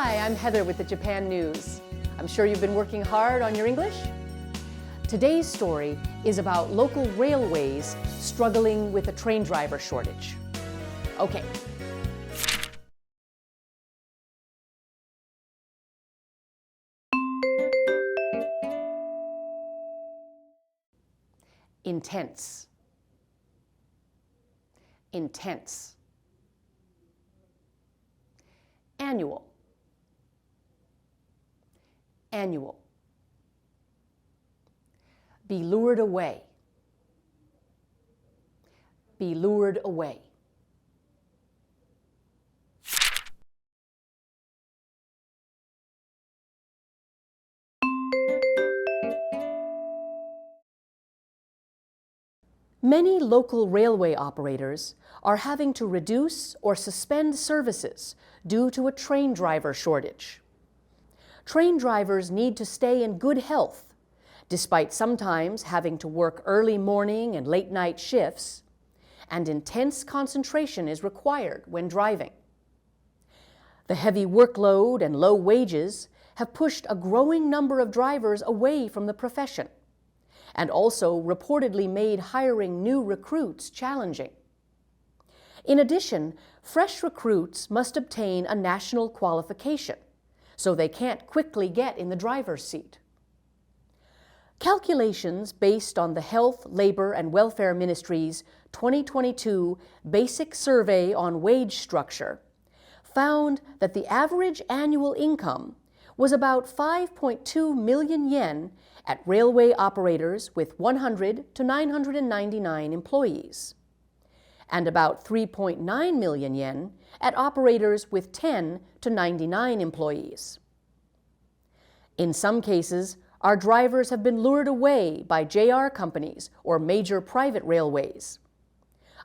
Hi, I'm Heather with the Japan News. I'm sure you've been working hard on your English. Today's story is about local railways struggling with a train driver shortage. Okay. Intense. Intense. Annual. Annual. Be lured away. Be lured away. Many local railway operators are having to reduce or suspend services due to a train driver shortage. Train drivers need to stay in good health, despite sometimes having to work early morning and late night shifts, and intense concentration is required when driving. The heavy workload and low wages have pushed a growing number of drivers away from the profession, and also reportedly made hiring new recruits challenging. In addition, fresh recruits must obtain a national qualification, so they can't quickly get in the driver's seat. Calculations based on the Health, Labor, and Welfare Ministry's 2022 Basic Survey on Wage Structure found that the average annual income was about 5.2 million yen at railway operators with 100 to 999 employees, and about 3.9 million yen at operators with 10 to 99 employees. In some cases, our drivers have been lured away by JR companies or major private railways.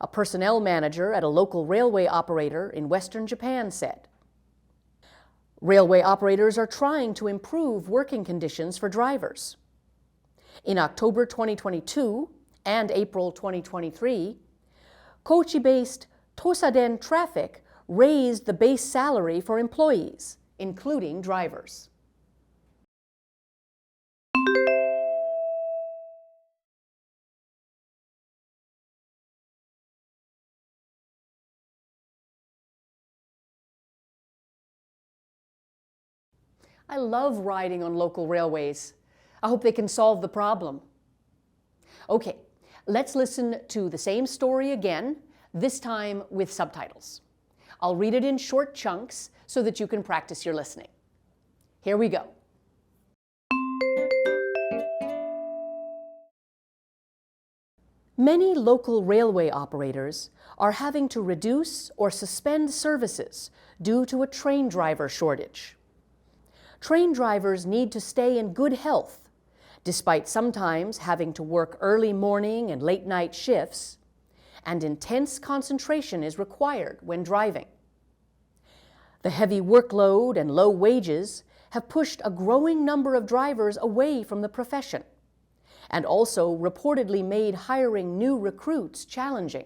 A personnel manager at a local railway operator in Western Japan said. Railway operators are trying to improve working conditions for drivers. In October 2022 and April 2023, Kochi-based Tosaden Traffic raised the base salary for employees, including drivers. I love riding on local railways. I hope they can solve the problem. Okay, let's listen to the same story again, this time with subtitles. I'll read it in short chunks so that you can practice your listening. Here we go. Many local railway operators are having to reduce or suspend services due to a train driver shortage. Train drivers need to stay in good health, despite sometimes having to work early morning and late night shifts, and intense concentration is required when driving. The heavy workload and low wages have pushed a growing number of drivers away from the profession, and also reportedly made hiring new recruits challenging.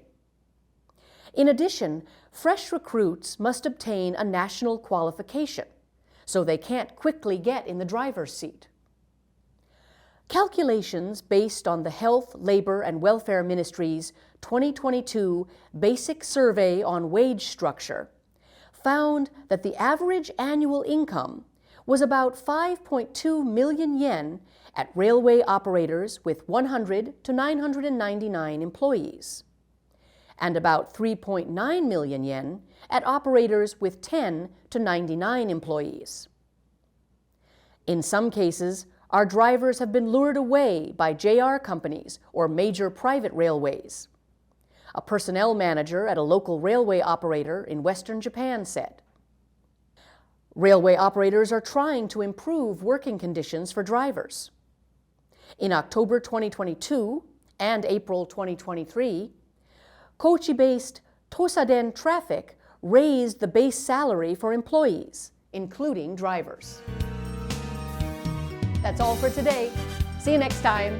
In addition, fresh recruits must obtain a national qualification, so they can't quickly get in the driver's seat. Calculations based on the Health, Labor, and Welfare Ministry's 2022 Basic Survey on Wage Structure found that the average annual income was about 5.2 million yen at railway operators with 100 to 999 employees, and about 3.9 million yen at operators with 10 to 99 employees. In some cases, our drivers have been lured away by JR companies or major private railways. A personnel manager at a local railway operator in Western Japan said. Railway operators are trying to improve working conditions for drivers. In October 2022 and April 2023, Kochi-based Tosaden Traffic raised the base salary for employees, including drivers. That's all for today. See you next time.